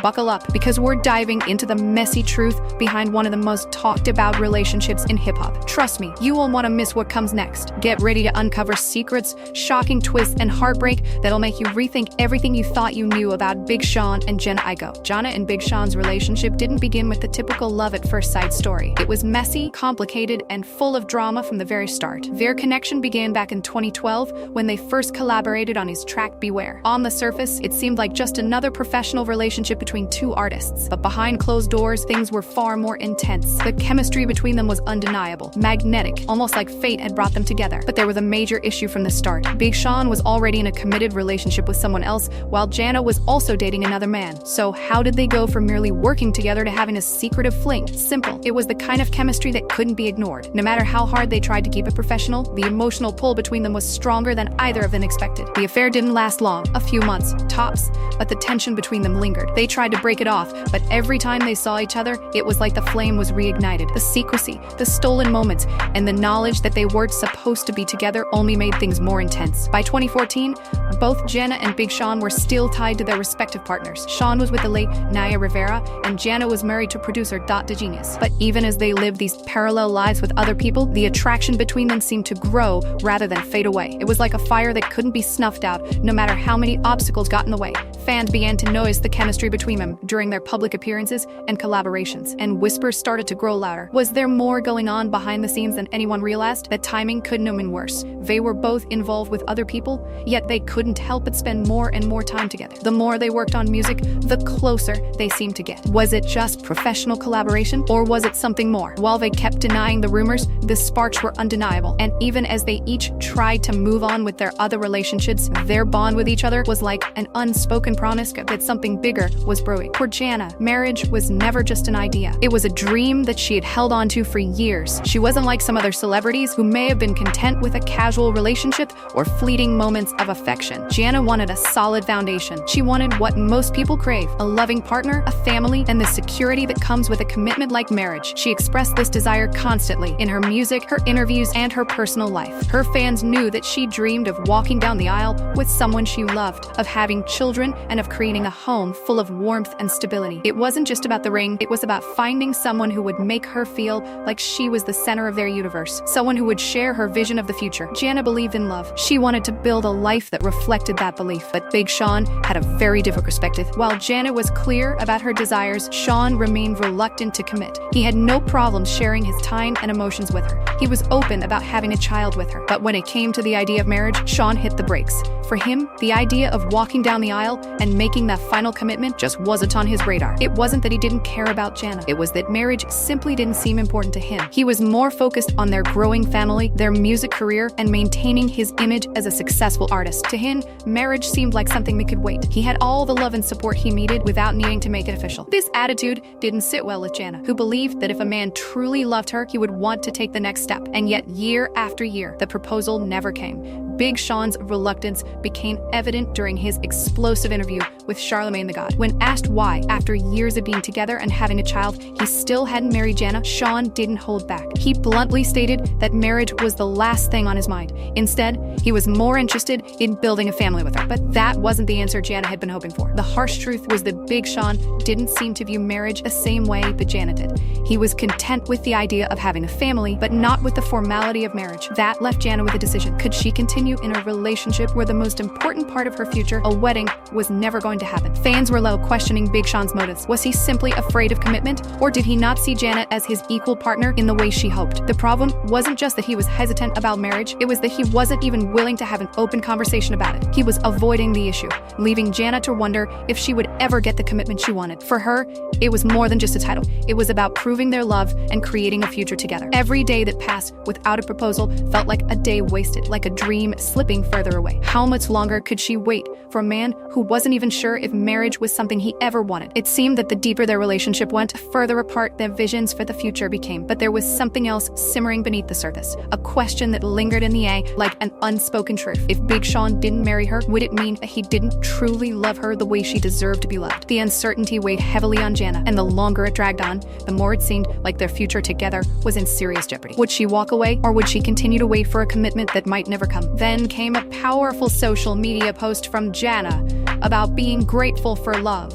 Buckle up, because we're diving into the messy truth behind one of the most talked about relationships in hip-hop. Trust me, you won't want to miss what comes next. Get ready to uncover secrets, shocking twists, and heartbreak that'll make you rethink everything you thought you knew about Big Sean and Jhene Aiko. Jana and Big Sean's relationship didn't begin with the typical love-at-first-sight story. It was messy, complicated, and full of drama from the very start. Their connection began back in 2012 when they first collaborated on his track Beware. On the surface, it seemed like just another professional relationship between two artists, but behind closed doors, things were far more intense. The chemistry between them was undeniable, magnetic, almost like fate had brought them together. But there was a major issue from the start. Big Sean was already in a committed relationship with someone else, while Jana was also dating another man. So how did they go from merely working together to having a secretive fling? Simple. It was the kind of chemistry that couldn't be ignored. No matter how hard they tried to keep it professional, the emotional pull between them was stronger than either of them expected. The affair didn't last long, a few months, tops, but the tension between them lingered. They tried to break it off, but every time they saw each other, it was like the flame was reignited. The secrecy, the stolen moments, and the knowledge that they weren't supposed to be together only made things more intense. By 2014, both Jana and Big Sean were still tied to their respective partners. Sean was with the late Naya Rivera, and Jana was married to producer Genius. But even as they lived these parallel lives with other people, the attraction between them seemed to grow rather than fade away. It was like a fire that couldn't be snuffed out, no matter how many obstacles got in the way. Fans began to notice the chemistry between them during their public appearances and collaborations, and whispers started to grow louder. Was there more going on behind the scenes than anyone realized? That timing couldn't have been worse. They were both involved with other people, yet they couldn't help but spend more and more time together. The more they worked on music, the closer they seemed to get. Was it just professional collaboration, or was it something more? While they kept denying the rumors, the sparks were undeniable, and even as they each tried to move on with their other relationships, their bond with each other was like an unspoken promise that something bigger was brewing. For Jana, marriage was never just an idea. It was a dream that she had held on to for years. She wasn't like some other celebrities who may have been content with a casual relationship or fleeting moments of affection. Jana wanted a solid foundation. She wanted what most people crave: a loving partner, a family, and the security that comes with a commitment like marriage. She expressed this desire constantly in her music, her interviews, and her personal life. Her fans knew that she dreamed of walking down the aisle with someone she loved, of having children, and of creating a home full of warmth and stability. It wasn't just about the ring, it was about finding someone who would make her feel like she was the center of their universe, someone who would share her vision of the future. Jana believed in love. She wanted to build a life that reflected that belief, but Big Sean had a very different perspective. While Jana was clear about her desires, Sean remained reluctant to commit. He had no problem sharing his time and emotions with her. He was open about having a child with her, but when it came to the idea of marriage, Sean hit the brakes. For him, the idea of walking down the aisle and making that final commitment just wasn't on his radar. It wasn't that he didn't care about Jana. It was that marriage simply didn't seem important to him. He was more focused on their growing family, their music career, and maintaining his image as a successful artist. To him, marriage seemed like something that could wait. He had all the love and support he needed without needing to make it official. This attitude didn't sit well with Jana, who believed that if a man truly loved her, he would want to take the next step. And yet, year after year, the proposal never came. Big Sean's reluctance became evident during his explosive interview with Charlemagne the God. When asked why, after years of being together and having a child, he still hadn't married Jana, Sean didn't hold back. He bluntly stated that marriage was the last thing on his mind. Instead, he was more interested in building a family with her. But that wasn't the answer Jana had been hoping for. The harsh truth was that Big Sean didn't seem to view marriage the same way that Jana did. He was content with the idea of having a family, but not with the formality of marriage. That left Jana with a decision. Could she continue in a relationship where the most important part of her future, a wedding, was never going to happen? Fans were low, questioning Big Sean's motives. Was he simply afraid of commitment, or did he not see Jana as his equal partner in the way she hoped? The problem wasn't just that he was hesitant about marriage, it was that he wasn't even willing to have an open conversation about it. He was avoiding the issue, leaving Jana to wonder if she would ever get the commitment she wanted. For her, it was more than just a title. It was about proving their love and creating a future together. Every day that passed without a proposal felt like a day wasted, like a dream slipping further away. How much longer could she wait for a man who wasn't even sure if marriage was something he ever wanted? It seemed that the deeper their relationship went, the further apart their visions for the future became. But there was something else simmering beneath the surface, a question that lingered in the air like an unspoken truth. If Big Sean didn't marry her, would it mean that he didn't truly love her the way she deserved to be loved? The uncertainty weighed heavily on Jana, and the longer it dragged on, the more it seemed like their future together was in serious jeopardy. Would she walk away, or would she continue to wait for a commitment that might never come? Then came a powerful social media post from Jana about being grateful for love.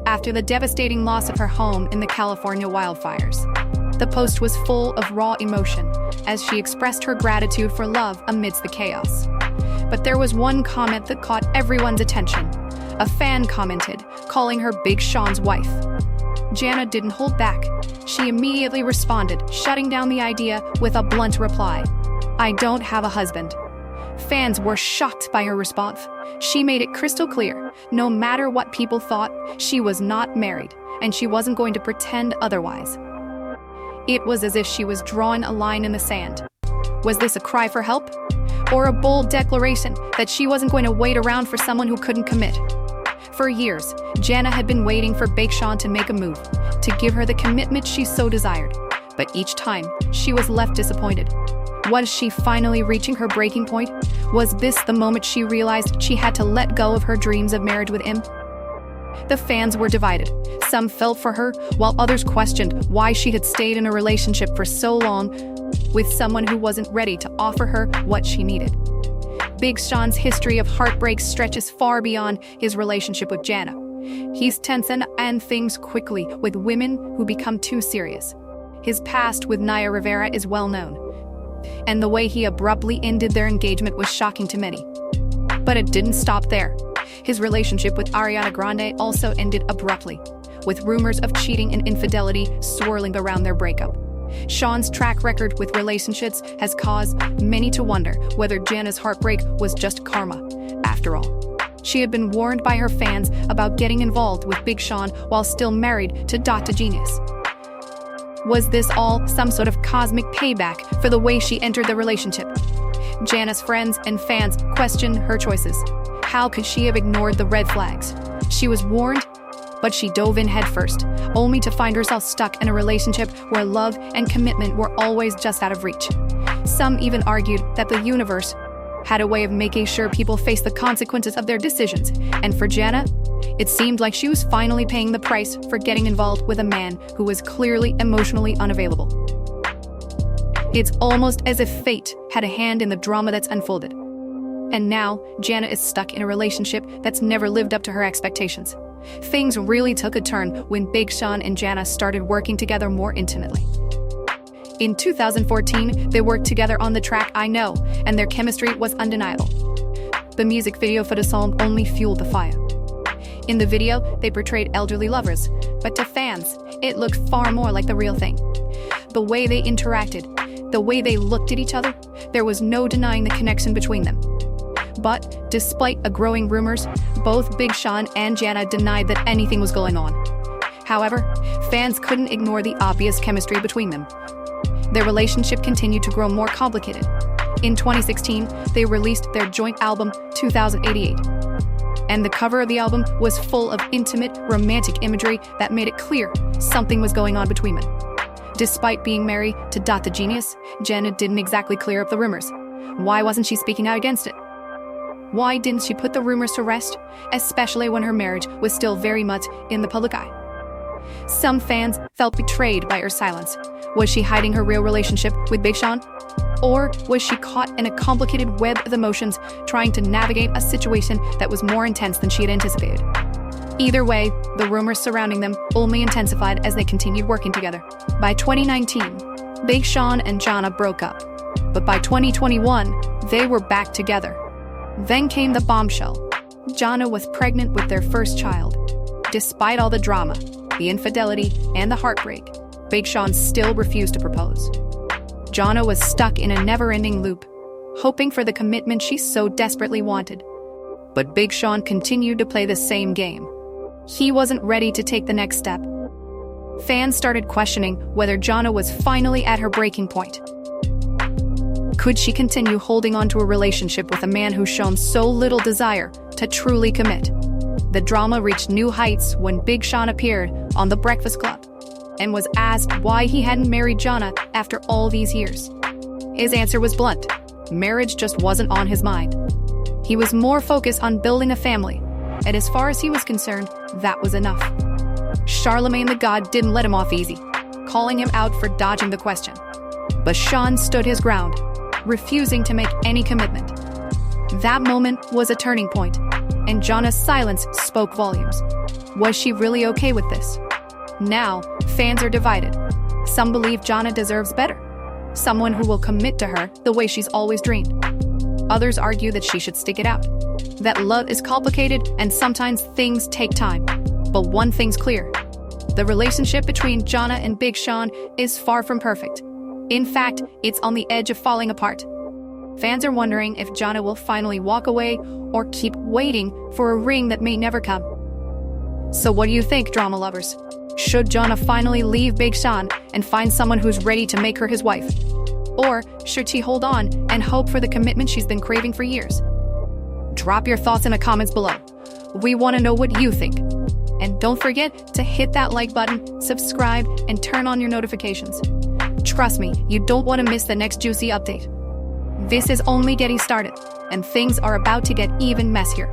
after the devastating loss of her home in the California wildfires. The post was full of raw emotion as she expressed her gratitude for love amidst the chaos. But there was one comment that caught everyone's attention. A fan commented, calling her Big Sean's wife. Jana didn't hold back. She immediately responded, shutting down the idea with a blunt reply. "I don't have a husband." Fans were shocked by her response. She made it crystal clear, no matter what people thought, she was not married, and she wasn't going to pretend otherwise. It was as if she was drawing a line in the sand. Was this a cry for help? Or a bold declaration that she wasn't going to wait around for someone who couldn't commit? For years, Jana had been waiting for Big Sean to make a move, to give her the commitment she so desired. But each time, she was left disappointed. Was she finally reaching her breaking point? Was this the moment she realized she had to let go of her dreams of marriage with him? The fans were divided. Some felt for her, while others questioned why she had stayed in a relationship for so long with someone who wasn't ready to offer her what she needed. Big Sean's history of heartbreak stretches far beyond his relationship with Jana. He's tense and ends things quickly with women who become too serious. His past with Naya Rivera is well known, and the way he abruptly ended their engagement was shocking to many. But it didn't stop there. His relationship with Ariana Grande also ended abruptly, with rumors of cheating and infidelity swirling around their breakup. Sean's track record with relationships has caused many to wonder whether Jana's heartbreak was just karma. After all, she had been warned by her fans about getting involved with Big Sean while still married to Dr. Genius. Was this all some sort of cosmic payback for the way she entered the relationship? Jana's friends and fans questioned her choices. How could she have ignored the red flags? She was warned, but she dove in headfirst, only to find herself stuck in a relationship where love and commitment were always just out of reach. Some even argued that the universe had a way of making sure people face the consequences of their decisions, and for Jana, it seemed like she was finally paying the price for getting involved with a man who was clearly emotionally unavailable. It's almost as if fate had a hand in the drama that's unfolded. And now, Jana is stuck in a relationship that's never lived up to her expectations. Things really took a turn when Big Sean and Jana started working together more intimately. In 2014, they worked together on the track I Know, and their chemistry was undeniable. The music video for the song only fueled the fire. In the video, they portrayed elderly lovers, but to fans, it looked far more like the real thing. The way they interacted, the way they looked at each other, there was no denying the connection between them. But, despite a growing rumors, both Big Sean and Jana denied that anything was going on. However, fans couldn't ignore the obvious chemistry between them. Their relationship continued to grow more complicated. In 2016, they released their joint album, 2088. And the cover of the album was full of intimate, romantic imagery that made it clear something was going on between them. Despite being married to Dr. Genius, Jana didn't exactly clear up the rumors. Why wasn't she speaking out against it? Why didn't she put the rumors to rest, especially when her marriage was still very much in the public eye? Some fans felt betrayed by her silence. Was she hiding her real relationship with Big Sean? Or was she caught in a complicated web of emotions, trying to navigate a situation that was more intense than she had anticipated? Either way, the rumors surrounding them only intensified as they continued working together. By 2019, Big Sean and Jana broke up. But by 2021, they were back together. Then came the bombshell. Jana was pregnant with their first child. Despite all the drama, the infidelity, and the heartbreak, Big Sean still refused to propose. Jana was stuck in a never-ending loop, hoping for the commitment she so desperately wanted. But Big Sean continued to play the same game. He wasn't ready to take the next step. Fans started questioning whether Jana was finally at her breaking point. Could she continue holding on to a relationship with a man who's shown so little desire to truly commit? The drama reached new heights when Big Sean appeared on The Breakfast Club and was asked why he hadn't married Jana after all these years. His answer was blunt. Marriage just wasn't on his mind. He was more focused on building a family, and as far as he was concerned, that was enough. Charlemagne the God didn't let him off easy, calling him out for dodging the question. But Sean stood his ground, refusing to make any commitment. That moment was a turning point, and Jana's silence spoke volumes. Was she really okay with this? Now, fans are divided. Some believe Jana deserves better. Someone who will commit to her the way she's always dreamed. Others argue that she should stick it out. That love is complicated and sometimes things take time. But one thing's clear. The relationship between Jana and Big Sean is far from perfect. In fact, it's on the edge of falling apart. Fans are wondering if Jana will finally walk away or keep waiting for a ring that may never come. So what do you think, drama lovers? Should Jana finally leave Big Sean and find someone who's ready to make her his wife? Or should she hold on and hope for the commitment she's been craving for years? Drop your thoughts in the comments below. We want to know what you think. And don't forget to hit that like button, subscribe, and turn on your notifications. Trust me, you don't want to miss the next juicy update. This is only getting started, and things are about to get even messier.